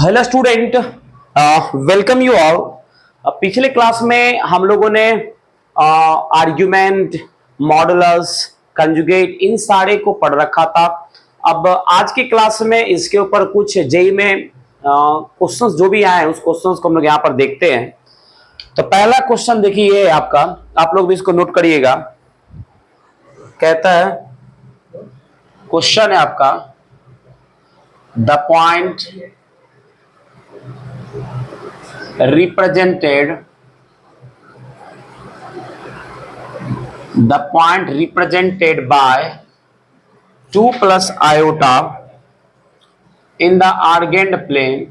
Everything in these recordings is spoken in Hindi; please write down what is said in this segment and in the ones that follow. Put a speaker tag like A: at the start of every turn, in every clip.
A: Hello student, welcome you all. पिछले क्लास में हम लोगों ने आर्ग्यूमेंट, मॉडुलस, कंजुगेट इन सारे को पढ़ रखा था। अब आज की क्लास में इसके ऊपर कुछ जेई में क्वेश्चंस जो भी आए हैं उस क्वेश्चंस को हम लोग यहाँ पर देखते हैं। तो पहला क्वेश्चन देखिए, ये आपका, आप लोग भी इसको नोट करिएगा। कहता है, क्वेश्चन है आपका, the point represented by 2 plus iota in the argand plane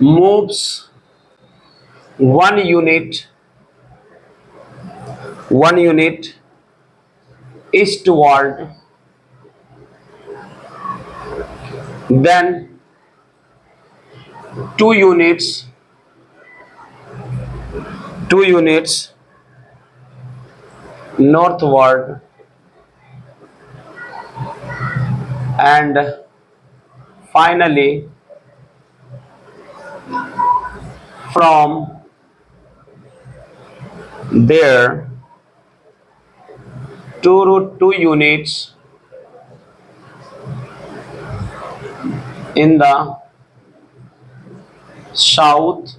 A: moves 1 unit eastward, then 2 units northward, and finally from there 2 units in the south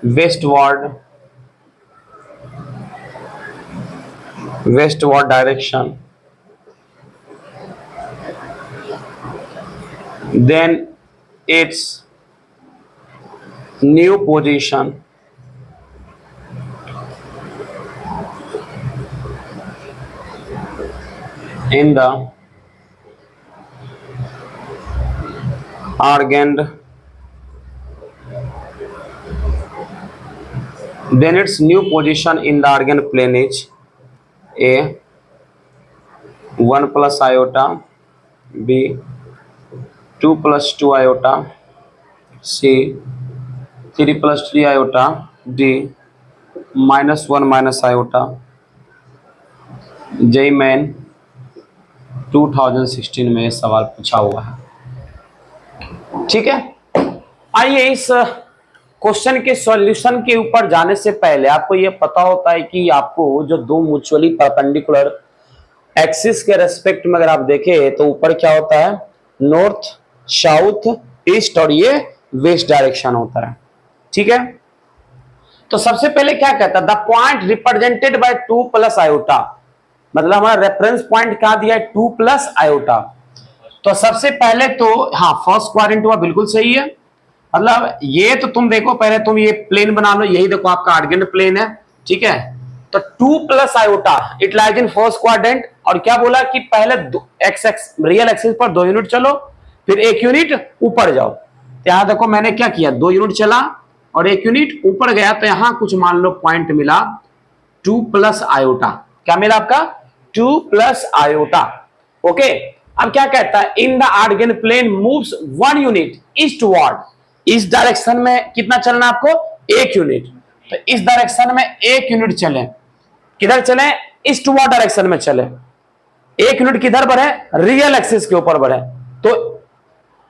A: westward direction, then its new position in the argand plane is A 1 plus iota, B 2 plus 2 iota, C 3 plus 3 iota, D minus 1 minus iota। JEE Main 2016 में सवाल पूछा हुआ है। ठीक है, आइए इस क्वेश्चन के सॉल्यूशन के ऊपर जाने से पहले आपको यह पता होता है कि आपको जो दो म्यूचुअली परपेंडिकुलर एक्सिस के रेस्पेक्ट में अगर आप देखें तो ऊपर क्या होता है, नॉर्थ, साउथ, ईस्ट और ये वेस्ट डायरेक्शन होता है। ठीक है, तो सबसे पहले क्या कहता है, the point represented by 2 plus iota, मतलब हमारा रेफरेंस पॉइंट क्या दिया है, 2 प्लस आयोटा। तो सबसे पहले तो हाँ, फर्स्ट क्वाड्रेंट हुआ, बिल्कुल सही है। मतलब ये तो तुम देखो, पहले तुम ये प्लेन बना लो, यही देखो आपका आर्गेंड प्लेन है। ठीक है, तो 2 plus iota it lies in first quadrant. और क्या बोला कि पहले एक्स एक्स रियल एक्सिस पर 2 यूनिट चलो, फिर 1 यूनिट ऊपर जाओ। तो यहां देखो मैंने क्या किया, 2 यूनिट चला और 1 यूनिट ऊपर गया, तो यहां कुछ मान लो पॉइंट मिला 2 प्लस आयोटा। क्या मिला आपका, 2 प्लस आयोटा। ओके, अब क्या कहता है, in the Argand plane moves 1 unit eastward, इस डायरेक्शन में कितना चलना आपको, 1 यूनिट। तो इस डायरेक्शन में 1 यूनिट चले, किधर चले, ईस्टवर्ड डायरेक्शन में चले। 1 यूनिट किधर बढ़े, रियल एक्सिस के ऊपर बढ़े। तो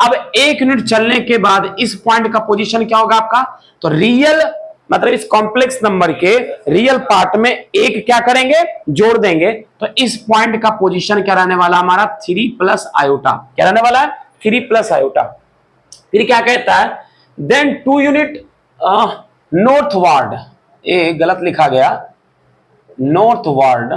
A: अब 1 यूनिट चलने के बाद इस पॉइंट का पोजीशन क्या होगा आपका, तो रियल मतलब इस कॉम्प्लेक्स नंबर के रियल पार्ट में एक क्या करेंगे, जोड़ देंगे। तो इस पॉइंट का पोजीशन क्या रहने वाला हमारा, 3 प्लस आयोटा। क्या रहने वाला है, 3 प्लस आयोटा। फिर क्या कहता है, देन 2 यूनिट नॉर्थवर्ड, ये गलत लिखा गया, नॉर्थवर्ड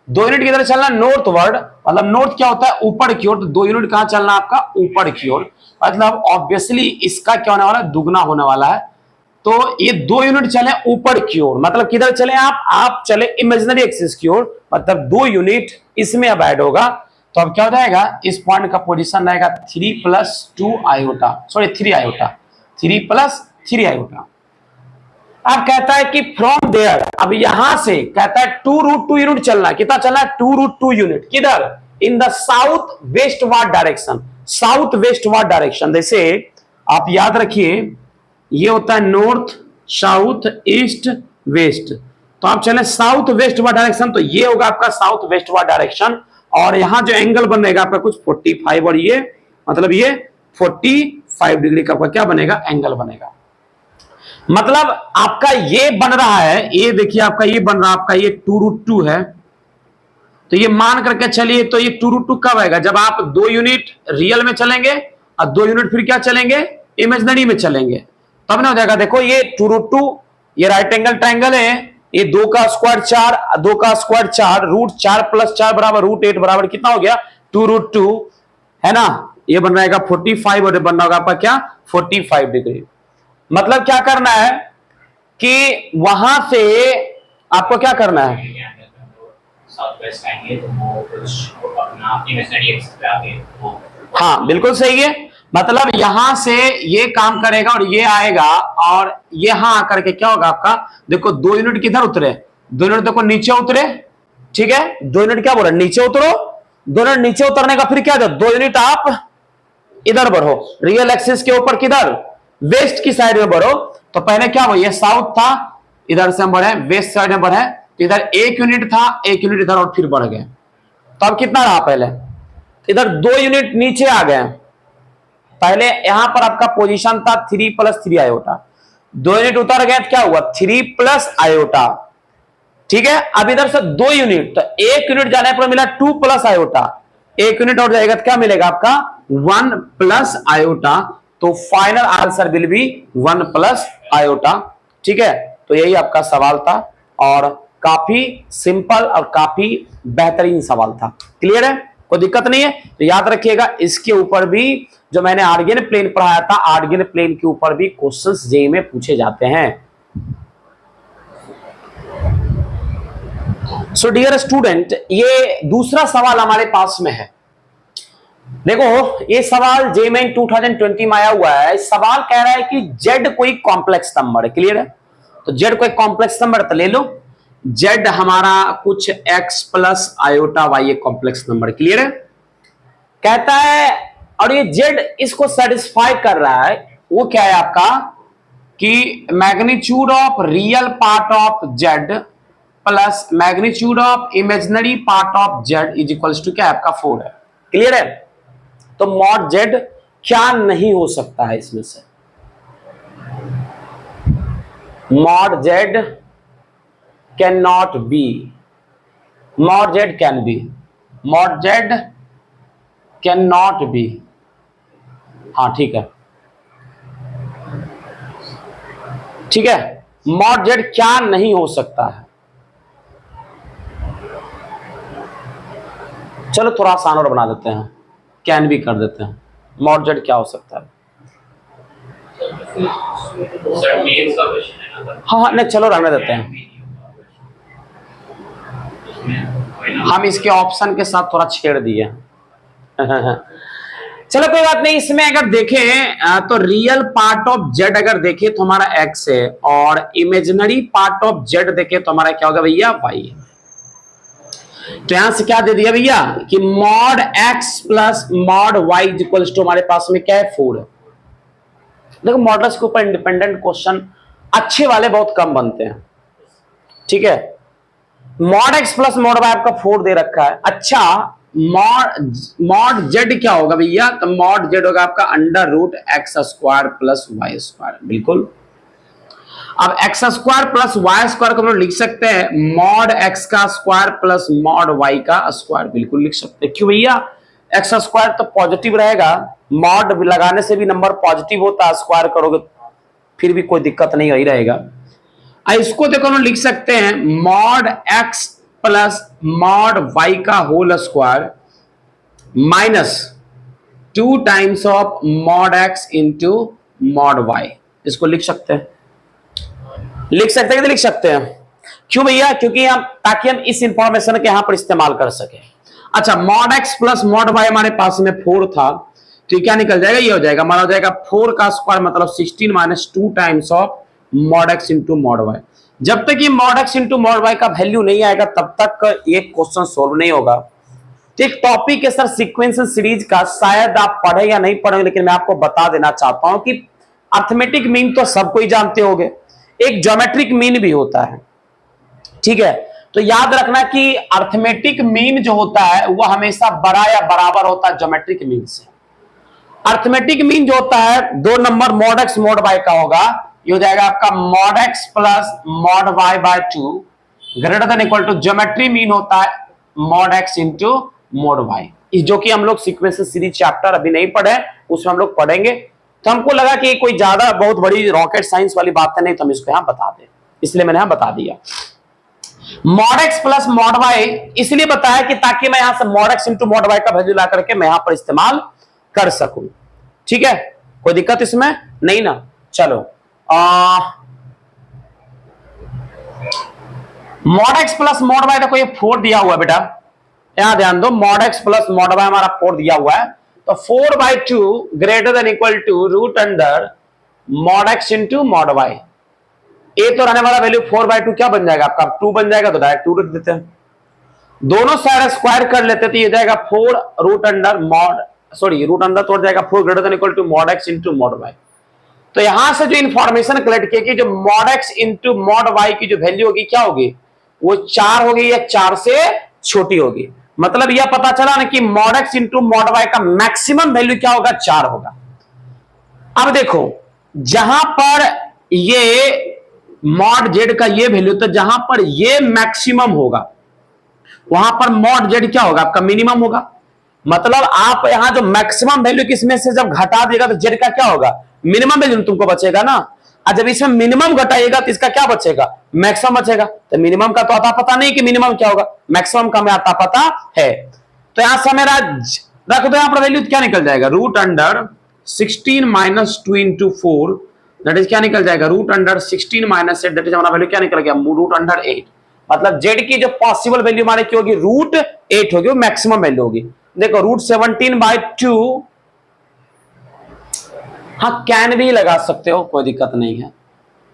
A: 2 यूनिट किधर चलना, नॉर्थवर्ड, मतलब नॉर्थ क्या होता है, ऊपर की ओर। तो 2 यूनिट कहां चलना आपका, ऊपर की ओर। मतलब ऑब्वियसली इसका क्या होने वाला है, दुगना होने वाला है। तो ये 2 यूनिट चले ऊपर की ओर, मतलब किधर चले आप चले इमेजिनरी एक्सिस की ओर, मतलब 2 यूनिट इसमें अब ऐड होगा। तो अब क्या हो जाएगा, इस पॉइंट का पोजीशन रहेगा 3 plus 2 iota, sorry 3 iota, 3 plus 3 iota. अब कहता है कि फ्रॉम देयर, अब यहां से कहता है 2√2 यूनिट चलना, कितना चलना है, 2√2 यूनिट, किधर, in the south westward direction, south westward direction. जैसे आप याद रखिए, ये होता है नॉर्थ, साउथ ईस्ट वेस्ट, तो आप चले साउथ वेस्ट वाला डायरेक्शन, तो ये होगा आपका साउथ वेस्ट वाला डायरेक्शन, और यहां जो एंगल बनेगा आपका कुछ 45, और ये मतलब ये 45 डिग्री का आपका क्या बनेगा, एंगल बनेगा। मतलब आपका ये बन रहा है, ये देखिए आपका ये बन रहा है, आपका ये 2√2 है, तो ये मान करके चलिए, तो ये 2√2 कब आएगा, जब आप 2 यूनिट रियल में चलेंगे और 2 यूनिट फिर क्या चलेंगे, इमेजिनरी में चलेंगे, तब ना हो जाएगा। देखो ये 2√2, ये राइट एंगल ट्राइंगल है, ये 2 का स्क्वायर 4, 2 का स्क्वायर 4, √4 + 4 बराबर √8 बराबर कितना हो गया, 2√2 है ना, ये बन रहेगा 45, और बन रहा होगा आपका क्या, 45 डिग्री। मतलब क्या करना है कि वहां से आपको क्या करना है, हाँ बिल्कुल सही है। मतलब यहां से ये काम करेगा और ये आएगा, और यहां आकर के क्या होगा आपका, देखो 2 यूनिट किधर उतरे, 2 यूनिट देखो नीचे उतरे, ठीक है, 2 यूनिट क्या बोल रहे, नीचे उतरो, 2 यूनिट नीचे उतरने का फिर क्या, 2 यूनिट आप इधर बढ़ो, रियल एक्सिस के ऊपर किधर, वेस्ट की साइड में बढ़ो। तो पहले क्या हुआ, ये साउथ था, इधर से हम बढ़े वेस्ट साइड में बढ़े, तो इधर 1 यूनिट था, 1 यूनिट इधर और फिर बढ़ गए, तो अब कितना रहा, पहले इधर 2 यूनिट नीचे आ गए, पहले यहां पर आपका पोजीशन था 3 + 3 आयोटा, 2 यूनिट उतर गए तो क्या हुआ, 3 + आयोटा, ठीक है। अब इधर से 2 यूनिट, तो 1 यूनिट जाने पर मिला 2 + आयोटा, 1 यूनिट और जाएगा तो क्या मिलेगा आपका 1 + आयोटा, तो final answer will be 1 + iota, ठीक है। तो यही आपका सवाल था, और काफी सिंपल और काफी बेहतरीन सवाल था। क्लियर है, कोई दिक्कत नहीं है। तो याद रखिएगा, इसके ऊपर भी जो मैंने आर्गियन प्लेन पढ़ाया था, आर्गियन प्लेन के ऊपर भी क्वेश्चंस जेईई में पूछे जाते हैं। सो डियर स्टूडेंट, ये दूसरा सवाल हमारे पास में है। देखो ये सवाल जेईई में 2020 में आया हुआ है। इस सवाल कह रहा है कि जेड कोई कॉम्प्लेक्स नंबर है, क्लियर है। तो जेड कोई कॉम्प्लेक्स नंबर तो ले लो, जेड हमारा कुछ x + आयोटा y एक कॉम्प्लेक्स नंबर, क्लियर है। कहता है, और ये जेड इसको सेटिस्फाई कर रहा है, वो क्या है आपका, कि magnitude of real part of z plus magnitude of imaginary part of z is equals to क्या है आपका 4 है, क्लियर है। तो मॉड जेड क्या नहीं हो सकता है इसमें से, mod Z can not be, mod Z can be, mod Z can not be, हाँ ठीक है, ठीक है, मॉड जेड क्या नहीं हो सकता है। चलो थोड़ा आसान और बना देते हैं, कैन भी कर देते हैं, मॉड जेड क्या हो सकता है। हाँ नहीं चलो रहने देते हैं, हम इसके ऑप्शन के साथ थोड़ा छेड़ दिए। चलो कोई बात नहीं। इसमें अगर देखें तो रियल पार्ट ऑफ जेड अगर देखें तो हमारा x है, और इमेजिनरी पार्ट ऑफ जेड देखें तो हमारा क्या होगा भैया, y है। तो यहां से क्या दे दिया भैया कि mod x + mod y equals to हमारे पास में क्या है 4 है। देखो मॉडल्स के ऊपर इंडिपेंडेंट क्वेश्चन अच्छे वाले बहुत कम बनते हैं, ठीक है। मॉड x + मॉड y आपका 4 दे रखा है। अच्छा मॉड जेड क्या होगा भैया, तो मॉड जेड होगा आपका √x² + y², बिल्कुल। अब x² + y² को हम लोग लिख सकते हैं मॉड x का स्क्वायर प्लस मॉड y का स्क्वायर, बिल्कुल लिख सकते हैं। क्यों भैया, x² तो पॉजिटिव रहेगा, मॉड लगाने से भी नंबर पॉजिटिव होता है, स्क्वायर करोगे फिर भी कोई दिक्कत नहीं वही रहेगा। इसको देखो हम लिख सकते हैं मॉड x + मॉड y का whole square -2 times of mod x into mod y, इसको लिख सकते हैं, लिख सकते हैं कि लिख सकते हैं। क्यों भैया, क्योंकि हम ताकि हम इस इंफॉर्मेशन के यहां पर इस्तेमाल कर सके। अच्छा मॉड x + मॉड y हमारे पास में 4 था, तो क्या निकल जाएगा, ये हो जाएगा हमारा, हो जाएगा 4 का स्क्वायर मतलब 16 - 2 times of mod x into mod y। जब तक ये mod x into mod y का वैल्यू नहीं आएगा तब तक ये क्वेश्चन सोल्व नहीं होगा। तो एक टॉपिक है सर सीक्वेंस सीरीज का, शायद आप पढ़े या नहीं पढ़े, लेकिन मैं आपको बता देना चाहता हूं कि अर्थमेटिक मीन तो सबको ही जानते होंगे, एक ज्योमेट्रिक मीन भी होता है, ठीक है। तो याद रखना कि अर्थमेटिक मीन जो होता है वो हमेशा बड़ा या बराबर होता है ज्योमेट्रिक मीन से। अर्थमेटिक मीन जो होता है 2 number mod x mod y का होगा, ये हो जाएगा आपका mod x plus mod y by 2 greater than equal to geometry mean होता है mod x into mod y, जो कि हम लोग सीक्वेंस सीरीज चैप्टर अभी नहीं पढ़े, उसमें हम लोग पढ़ेंगे। तो हमको लगा कि कोई ज्यादा बहुत बड़ी रॉकेट साइंस वाली बात है नहीं, तो हम इसको यहां बता दें, इसलिए मैंने यहां बता दिया mod x plus mod y. इसलिए बताया कि ताकि मैं यहां से mod x into mod y का वैल्यू ला करके मैं यहां पर इस्तेमाल कर सकूं, ठीक है। कोई दिक्कत इसमें नहीं ना। चलो mod x plus mod y देखो ये 4 दिया हुआ है बेटा, यहां ध्यान दो, mod x plus mod y हमारा 4 दिया हुआ है, तो 4/2 greater than equal to root under mod x into mod y. ए तो रहने वाला वैल्यू 4/2 क्या बन जाएगा आपका, 2 बन जाएगा, तो डायरेक्ट 2 रख देते हैं, दोनों साइड स्क्वायर कर लेते, तो ये जाएगा 4 root under mod, sorry root under तो जाएगा 4 greater than equal to mod x into mod y. तो यहां से जो इंफॉर्मेशन कलेक्ट की कि जो mod x into mod y की जो वैल्यू होगी क्या होगी, वो 4 होगी या 4 से छोटी होगी। मतलब यह पता चला ना कि mod x into mod y का मैक्सिमम वैल्यू क्या होगा, 4 होगा। अब देखो जहां पर ये मॉड जेड का ये वैल्यू, तो जहां पर ये मैक्सिमम होगा वहां पर मॉड जेड क्या होगा आपका, मिनिमम होगा। मतलब आप यहां जो मैक्सिमम वैल्यू किसमें से जब घटा देगा तो जेड का क्या होगा, मिनिमम वैल्यू तुमको बचेगा ना। और जब इसमें मिनिमम घटाइएगा तो इसका क्या बचेगा, मैक्सिमम बचेगा। तो मिनिमम का तो आता पता नहीं कि मिनिमम क्या होगा, मैक्सिमम का हमें आता पता है। तो यहां से मेरा रख दो, यहां पर वैल्यू क्या निकल जाएगा, root under 16 minus 2 into 4, that is क्या निकल जाएगा, root under 16 minus 8, that is हमारा वैल्यू क्या निकल गया, रूट अंडर 8। मतलब जेड की जो पॉसिबल वैल्यू हमारे की होगी रूट 8 होगी, वो मैक्सिमम वैल्यू होगी। देखो रूट 17/2, हाँ कैन भी लगा सकते हो, कोई दिक्कत नहीं है,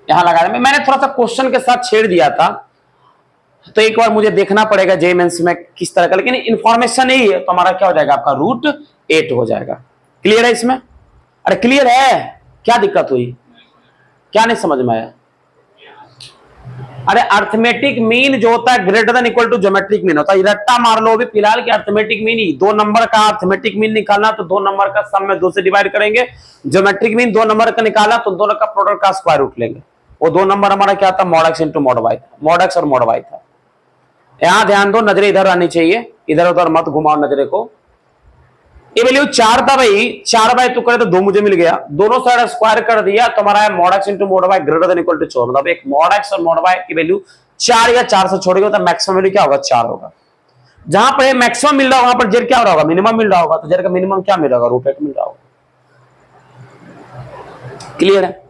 A: यहां लगा दें। मैंने थोड़ा सा क्वेश्चन के साथ छेड़ दिया था, तो एक बार मुझे देखना पड़ेगा जे मेंस में किस तरह का, लेकिन इन्फॉर्मेशन यही है, तो हमारा क्या हो जाएगा आपका रूट 8 हो जाएगा। क्लियर है इसमें, अरे क्लियर है, क्या दिक्कत हुई, क्या नहीं समझ में आया। अरे अर्थमेटिक मीन जो होता है greater than equal to geometric mean होता है, रट्टा मार लो अभी फिलहाल कि अर्थमेटिक मीन ही 2 नंबर का अर्थमेटिक मीन निकालना, तो 2 नंबर का सम में 2 से डिवाइड करेंगे, ज्योमेट्रिक मीन 2 नंबर का निकाला तो दोनों का प्रोडक्ट का स्क्वायर रूट लेंगे। वो 2 नंबर हमारा क्या था, mod x into mod y था, मॉड एक्स और मॉड वाई था। यहां ध्यान दो, नजरें इधर आनी चाहिए, इधर उधर मत घुमाओ नजरे को। ये वैल्यू 4 था भाई, 4/2 करे तो 2 मुझे मिल गया, दोनों साइड स्क्वायर कर दिया तो हमारा है mod x into mod y greater than equal to 4। मतलब एक मॉड एक्स और मॉड वाई की वैल्यू 4 या 4 से छोड़ गई तो मैक्सिमम वैल्यू क्या होगा, 4 होगा। जहां पर मैक्सिमम मिल रहा होगा वहां पर जेड क्या हो रहा होगा, मिनिमम मिल रहा होगा, तो जेड का मिनिमम क्या मिल रहा होगा, रूट 8 मिल रहा होगा। क्लियर है।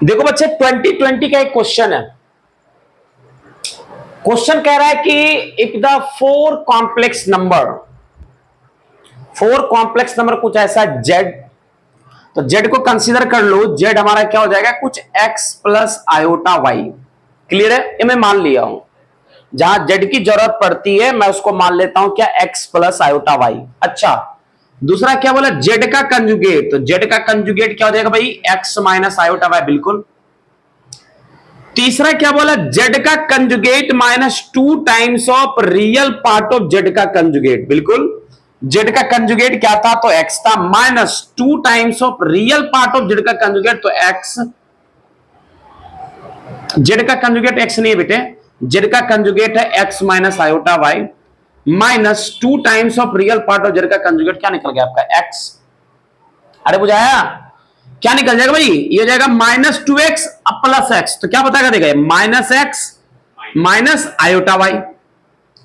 A: देखो बच्चे 2020 का एक क्वेश्चन है, क्वेश्चन कह रहा है कि इफ द 4 कॉम्प्लेक्स नंबर कुछ ऐसा जेड, तो जेड को कंसीडर कर लो, जेड हमारा क्या हो जाएगा, कुछ x plus iota Y. Clear है, ये मैं मान लिया हूं, जहां जेड की जरूरत पड़ती है मैं उसको मान लेता हूं क्या, एक्स प्लस आयोटा वाई। अच्छा दूसरा क्या बोला, जेड का कंजुगेट, तो जेड का कंजुगेट क्या हो जाएगा भाई, एक्स माइनस आयोटा वाई, बिल्कुल। तीसरा क्या बोला, जेड का conjugate minus 2 times of real part of Z का कंजुगेट, बिल्कुल। जेड का कंजुगेट क्या था, तो एक्स था, minus 2 times of real part of Z का कंजुगेट, तो एक्स। जेड का कंजुगेट एक्स नहीं है बेटे, जेड का कंजुगेट है X minus iota Y, minus 2 times of real part of Z का कंजुगेट क्या निकल गया आपका, एक्स। अरे बुझाया, क्या निकल जाएगा भाई, ये हो जाएगा माइनस 2x अब प्लस एक्स, तो क्या बताएगा, देगा minus X minus iota Y.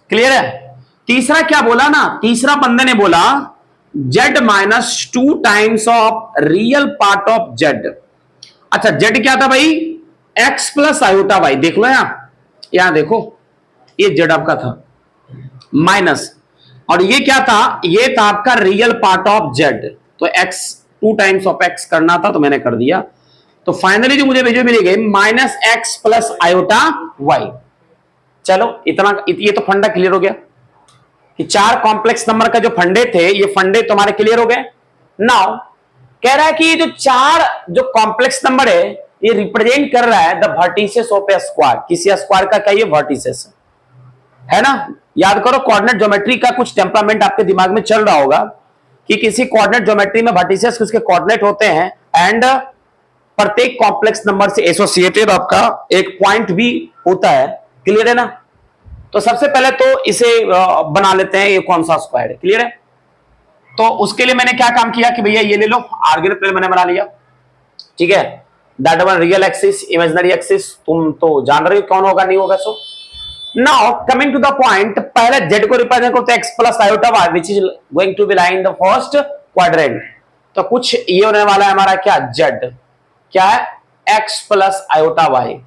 A: Clear है। तीसरा क्या बोला ना, तीसरा बंदे ने बोला Z minus 2 times of real part of Z. अच्छा जेड क्या था भाई, एक्स प्लस आयोटा वाई, देख लो यहां देखो, ये जेड आपका था माइनस, और ये क्या था, ये था आपका रियल पार्ट ऑफ जेड, तो एक्स 2 टाइम्स ऑफ एक्स करना था तो मैंने कर दिया। तो फाइनली जो मुझे वैल्यू मिली गई minus X plus iota Y. चलो इतना, ये तो फंडा क्लियर हो गया। कि 4 कॉम्प्लेक्स नंबर का जो फंडे थे, ये फंडे तुम्हारे क्लियर हो गए। नाउ कह रहा है कि ये जो 4 जो कॉम्प्लेक्स नंबर है, ये रिप्रेजेंट कर रहा है the vertices of A square. किसी स्क्वायर का क्या ये वर्टिसेस है ना। याद करो, कोऑर्डिनेट ज्योमेट्री का कुछ टेम्परामेंट आपके दिमाग में चल रहा होगा कि किसी कोऑर्डिनेट ज्योमेट्री में वर्टिसेस उसके कोऑर्डिनेट होते हैं, एंड प्रत्येक कॉम्प्लेक्स नंबर से एसोसिएटेड आपका एक पॉइंट भी होता है। क्लियर है ना। तो सबसे पहले तो इसे बना लेते हैं, ये कौन सा स्क्वायर है। क्लियर है। तो उसके लिए मैंने क्या काम किया कि भैया ये ले लो, आर्गुमेंट पहले मैंने बना लिया। ठीक है, that one real axis, imaginary axis तुम तो जान रहे हो कौन होगा नहीं होगा। So now coming to the point, पहले z को रिप्रेजेंट करते हैं x plus iota y which is going to be lie in the first quadrant. तो कुछ ये होने वाला है हमारा क्या, z क्या है x प्लस आयोटा y।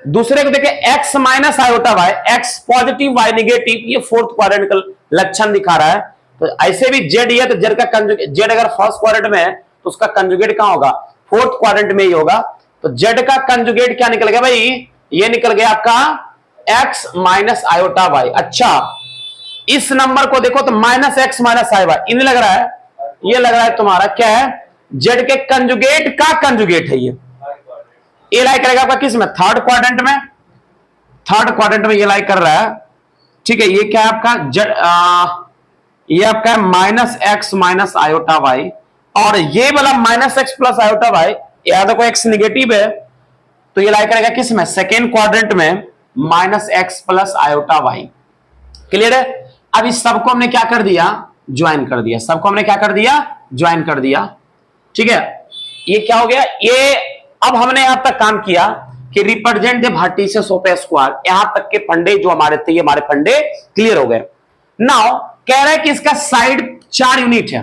A: दूसरे को देखें x minus iota y, x positive y negative, ये फोर्थ क्वाड्रेंट का लक्षण दिखा रहा है। तो ऐसे भी z है तो z का कंजुगेट, z अगर फर्स्ट क्वाड्रेंट में है तो उसका कंजुगेट कहां होगा, फोर्थ क्वाड्रेंट में ही होगा। तो z का कंजुगेट क्या निकल गया भाई, ये निकल गया आपका x माइनस आयोटा y। अच्छा, इस नंबर को देखो तो माइनस एक्स माइनस आई वाई, इन्हें लग रहा है, ये लग रहा है तुम्हारा क्या है, z के कंजुगेट का कंजुगेट है ये लाई करेगा आपका किस में, थर्ड क्वाड्रेंट में। थर्ड क्वाड्रेंट में ये लाई कर रहा है। ठीक है, ये क्या है आपका ये आपका है minus X minus iota Y, और ये वाला minus X plus iota Y, याद रखो एक्स निगेटिव है तो ये लाई करेगा किस में, सेकेंड क्वाड्रेंट में, minus X plus iota Y. Clear है। अब इस सबको हमने क्या कर दिया, ज्वाइन कर दिया। सबको हमने क्या कर दिया, ज्वाइन कर दिया। ठीक है, ये क्या हो गया, ये अब हमने यहां तक काम किया कि represent the vertices of A square. यहां तक के फंडे जो हमारे थे, ये हमारे फंडे क्लियर हो गए। नाउ कह रहा है कि इसका साइड 4 यूनिट है।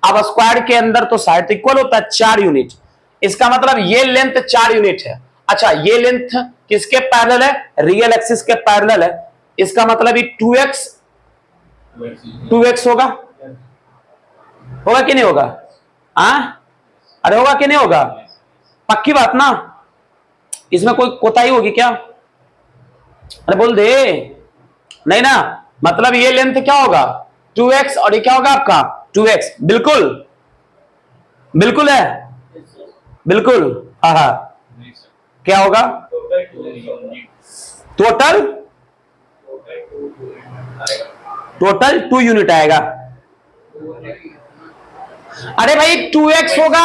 A: अब स्क्वायर के अंदर तो साइड तो इक्वल होता है 4 यूनिट, इसका मतलब ये लेंथ 4 यूनिट है। अच्छा, ये लेंथ किसके पैरेलल है, रियल एक्सिस के पैरेलल है, इसका मतलब ये 2x होगा। होगा कि नहीं होगा, अरे होगा कि नहीं होगा, पक्की बात ना, इसमें कोई कोताही होगी क्या, अरे बोल दे, नहीं ना। मतलब ये लेंथ क्या होगा 2x, और ये क्या होगा आपका 2x। बिल्कुल बिल्कुल है, बिल्कुल। हाँ, क्या होगा, टोटल 2 यूनिट आएगा। अरे भाई 2x होगा,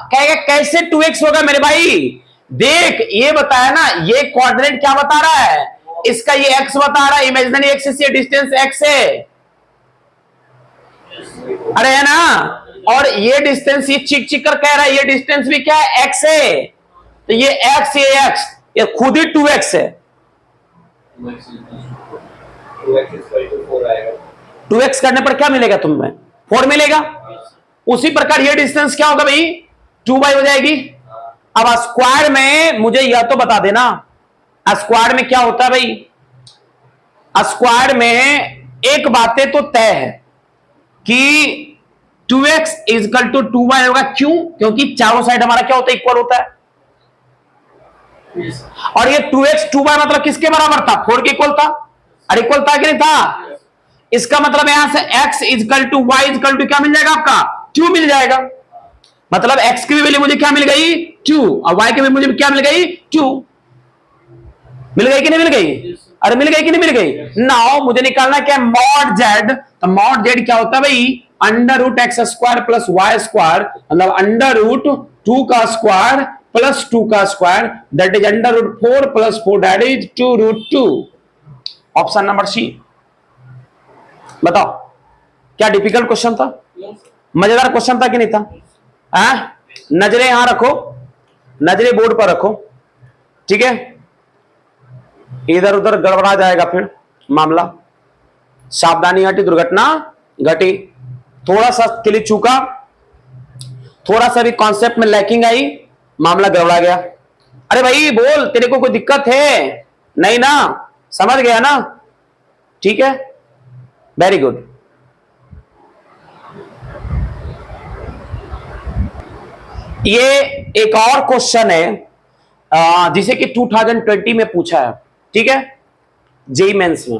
A: कहेगा कैसे 2x होगा मेरे भाई, देख ये बताया ना, ये कोऑर्डिनेट क्या बता रहा है, इसका ये x बता रहा है, इमेजिनरी एक्सिस से डिस्टेंस x है, अरे है ना। और ये डिस्टेंस ये चिक चिक कर कह रहा है, ये डिस्टेंस भी क्या है, x है। तो ये x, ये खुद ही 2x है। 2x करने पर क्या मिलेगा तुम्हें, 4 मिलेगा। उसी प्रकार ये डिस्टेंस क्या होगा भाई, 2y हो जाएगी। अब स्क्वायर में मुझे यह तो बता देना, स्क्वायर में क्या होता है भाई, स्क्वायर में एक बातें तो तय है कि 2x इक्वल टू 2y होगा। क्यों, क्योंकि चारों साइड हमारा क्या होता है, इक्वल होता है। और ये 2x 2y मतलब किसके बराबर था, 4 के इक्वल था। अरे इक्वल था कि नहीं था, इसका मतलब यहां से x equal to y equal to क्या मिल जाएगा आपका, 2 मिल जाएगा। मतलब x की भी वैल्यू मुझे क्या मिल गई 2, और y की भी मुझे क्या मिल गई 2। मिल गई कि नहीं मिल गई, अरे मिल गई कि नहीं मिल गई। नाउ मुझे निकालना क्या, मॉड z। तो मॉड z क्या होता है भाई, under root X square plus Y square, मतलब अंडर रूट 2 का स्क्वायर प्लस 2 का square, that is under root 4 plus 4, that is 2 root 2। Option number C. बताओ क्या डिफिकल्ट क्वेश्चन था, मजेदार क्वेश्चन था कि नहीं था। नजरें यहां रखो, नजरें बोर्ड पर रखो, ठीक है, इधर उधर गड़बड़ा जाएगा फिर मामला। सावधानी हटी दुर्घटना घटी। थोड़ा सा के लिए चूका, थोड़ा सा भी कॉन्सेप्ट में लैकिंग आई, मामला गड़बड़ा गया। अरे भाई बोल, तेरे को कोई दिक्कत है नहीं ना, समझ गया ना, ठीक है, वेरी गुड। ये एक और क्वेश्चन है जिसे कि 2020 में पूछा है, ठीक है, जेई मेंस में।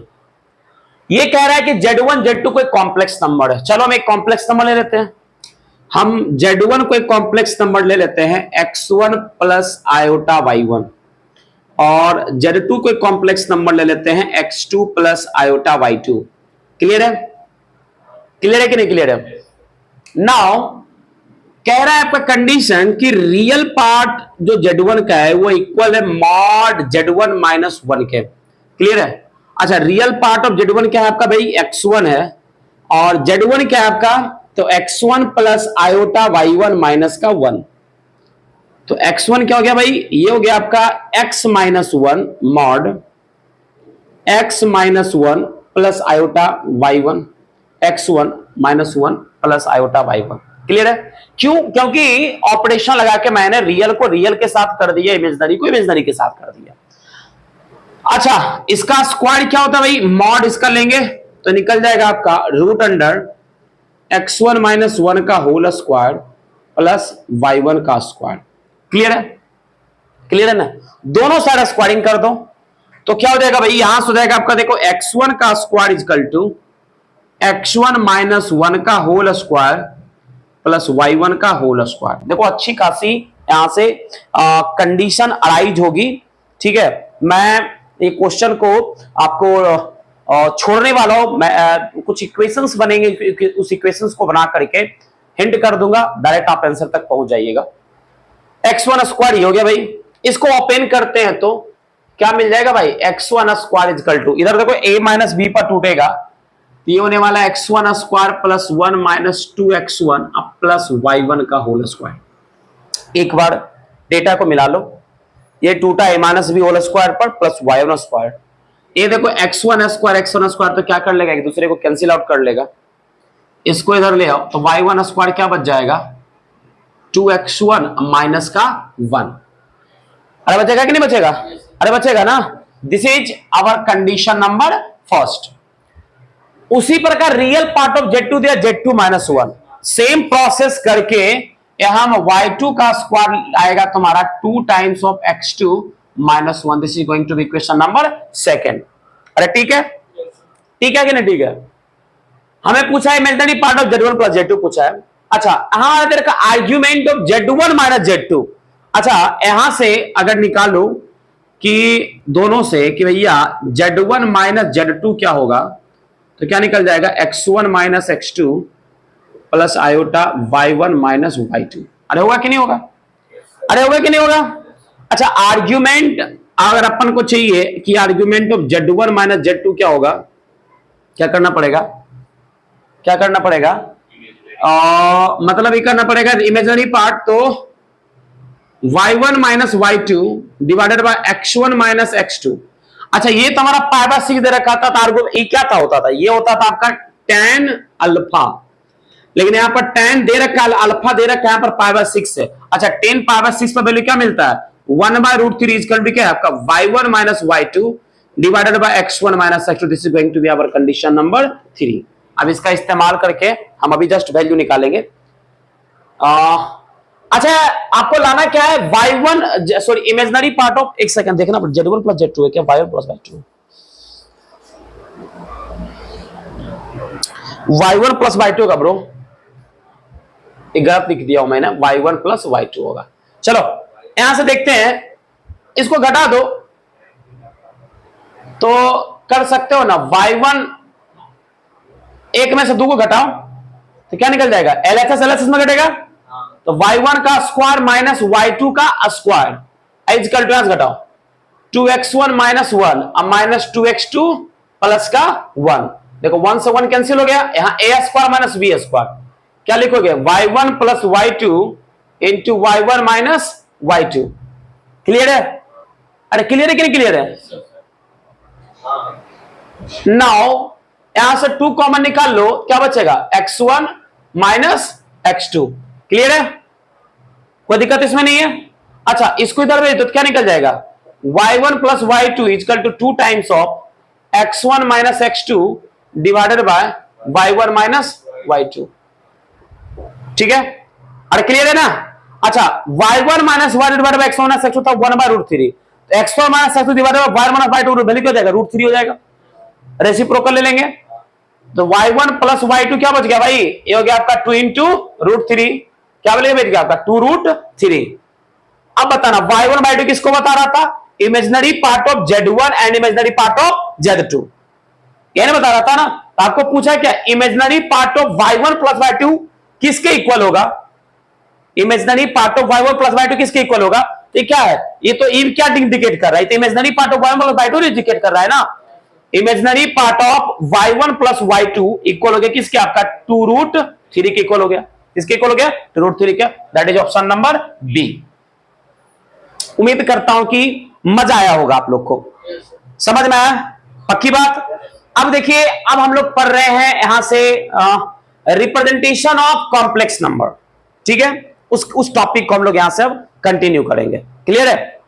A: ये कह रहा है कि Z1 Z2 कोई कॉम्प्लेक्स नंबर है। चलो हम एक कॉम्प्लेक्स नंबर ले लेते हैं। हम Z1 को एक कॉम्प्लेक्स नंबर ले लेते हैं x1 प्लस आयोटा y1, और Z2 को एक कॉम्प्लेक्स नंबर ले लेते हैं x2 plus iota y2। Clear है? क्लियर है कि नहीं क्लियर है? नाउ कह रहा है आपका कंडीशन कि रियल पार्ट जो Z1 का है वो इक्वल है मॉड Z1 माइनस 1 के। क्लियर है? अच्छा, रियल पार्ट ऑफ Z1 क्या है आपका भाई? x1 है, और Z1 क्या है आपका? तो x1 plus iota y1 minus का 1। तो x1 क्या हो गया भाई? ये हो गया आपका x minus 1 mod x minus 1 plus iota y1, x1 minus 1 plus iota y1। Clear है? क्यों? क्योंकि ऑपरेशन लगा के मैंने रियल को रियल के साथ कर दिया, इमेजिनरी को इमेजिनरी के साथ कर दिया। अच्छा, इसका स्क्वायर क्या होता है भाई? मॉड इसका लेंगे तो निकल जाएगा आपका रूट अंडर x1 माइनस 1 का होल स्क्वायर प्लस y1 का स्क्वायर। क्लियर है? क्लियर है ना? दोनों साइड स्क्वायरिंग कर दो तो क्या हो जाएगा भाई? यहां से हो जाएगा आपका, देखो x1 का square equal to x1 minus 1 का होल स्क्वायर प्लस y1 का होल स्क्वायर। देखो अच्छी खासी यहां से कंडीशन अराइज होगी। ठीक है, मैं ये क्वेश्चन को आपको छोड़ने वाला हूं। मैं कुछ इक्वेशंस बनेंगे, उस इक्वेशंस को बना करके हिंट कर दूंगा, डायरेक्ट आप आंसर तक पहुंच जाइएगा। x1 स्क्वायर ही हो गया भाई। इसको ओपन करते हैं तो क्या मिल जाएगा भाई? x1 स्क्वायर इक्वल टू, इधर देखो a माइनस बी पर टूटेगा, ये होने वाला है x1 square plus 1 minus 2x1 अब प्लस y1 का होल स्क्वायर। एक बार डेटा को मिला लो, ये टूटा a minus B whole square पर प्लस y1 स्क्वायर। ये देखो x1 स्क्वायर तो क्या कर लेगा? एक दूसरे को कैंसिल आउट कर लेगा। इसको इधर ले आओ तो y1 स्क्वायर क्या बच जाएगा? 2x1 माइनस का 1। अरे बचेगा कि नहीं बचेगा? अरे बचेगा ना। This is our condition number first. उसी प्रकार रियल पार्ट ऑफ Z2 दिया Z2 माइनस 1, सेम प्रोसेस करके यहां y2 का स्क्वायर आएगा तुम्हारा 2 times of x2 minus 1। This is going to be equation number second. अरे ठीक है? ठीक है कि नहीं? ठीक है। हमें पूछा है imaginary part of Z1 plus Z2 पूछा है। अच्छा, यहां तेरे का argument of Z1 minus Z2। अच्छा, यहां से अगर निकालो कि दोनों से कि भैया Z1 माइनस Z2 क्या होगा, तो क्या निकल जाएगा? x1 minus x2 plus iota y1 minus y2। अरे होगा कि नहीं होगा? अरे होगा कि नहीं होगा? अच्छा, आर्ग्यूमेंट अगर अपन को चाहिए कि argument of Z1 minus Z2 क्या होगा, क्या करना पड़ेगा? क्या करना पड़ेगा? मतलब ये करना पड़ेगा इमेजिनरी पार्ट, तो y1 minus y2 divided by x1 minus x2। अच्छा, ये तो हमारा पाई बाय 6 दे रखा था, ये क्या था? होता था, ये होता था आपका tan अल्फा, लेकिन यहां पर tan दे रखा है, अल्फा दे रखा है, यहां पर पाई बाय 6 है। अच्छा, tan पाई बाय 6 पर वैल्यू क्या मिलता है? 1 by root 3 is equal to क्या है आपका? y1 minus y2 divided by x1 minus x2। This is going to be our condition number 3। अब इसका इस्तेमाल करके हम अभी जस्ट वैल्यू निकालेंगे। अच्छा, आपको लाना क्या है? y1 sorry imaginary part of, एक सेकंड देखना, Z1 प्लस Z2 है क्या? y1 plus y2, y1 plus y2 होगा ब्रो, एक गलत लिख दिया हूं मैंने, y1 प्लस y2 होगा। चलो यहां से देखते हैं, इसको घटा दो तो कर सकते हो ना। y1 एक में से 2 को घटाओ तो क्या निकल जाएगा? LHS में घटेगा तो y1 का स्क्वायर माइनस y2 का स्क्वायर इक्वल टू घटाओ 2x1 माइनस 1 अब माइनस 2x2 प्लस का 1। देखो 1 से 1 कैंसिल हो गया, यहां a square minus b square, क्या लिखोगे? y1 plus y2 into y1 minus y2। Clear है? अरे क्लियर है कि नहीं क्लियर है? नाउ यहां से 2 कॉमन निकाल लो, क्या बचेगा? x1 minus x2। क्लियर है? कोई दिक्कत इसमें नहीं है? अच्छा, इसको इधर भेज दो तो क्या निकल जाएगा? y1 plus y2 equal to 2 times of x1 minus x2 divided by y1 minus y2। ठीक है? अरे क्लियर है ना? अच्छा, y1 minus y divided by x1 minus x2 था 1 बाय रूट 3, तो x1 minus x2 divided by y minus y2 value क्या हो जाएगा? रूट 3 हो जाएगा। रेसिप्रोकल ले लेंगे तो y1 प्लस y2 क्या बच गया भाई, ये हो गया आपका 2 इंटू √3, क्या बोलेगा बच गया आपका 2√3। अब बताना y1 y2 किसको बता रहा था, imaginary part of z1 and imaginary part of z2, ये नहीं बता रहा था ना। तो आपको पूछा क्या imaginary part of y1 plus y2 किसके इक्वल होगा, imaginary part of y1 plus y2 किसके इक्वल होगा, तो ये क्या है, ये तो ये क्या इंडिकेट कर रहा है, तो imaginary part of y1 plus y2 indicate कर रहा है ना। Imaginary part of y1 plus y2 equal हो गया किसके, आपका 2√3 के इक्वल हो गया, किसके इक्वल हो गया 2√3 का, that is option number B. उम्मीद करता हूं कि मजा आया होगा आप लोग को, समझ में आया, पक्की बात। अब देखिए अब हम लोग पढ़ रहे हैं यहां से रिप्रेजेंटेशन ऑफ कॉम्प्लेक्स नंबर, ठीक है, उस टॉपिक को हम लोग यहां से अब कंटिन्यू करेंगे, क्लियर है।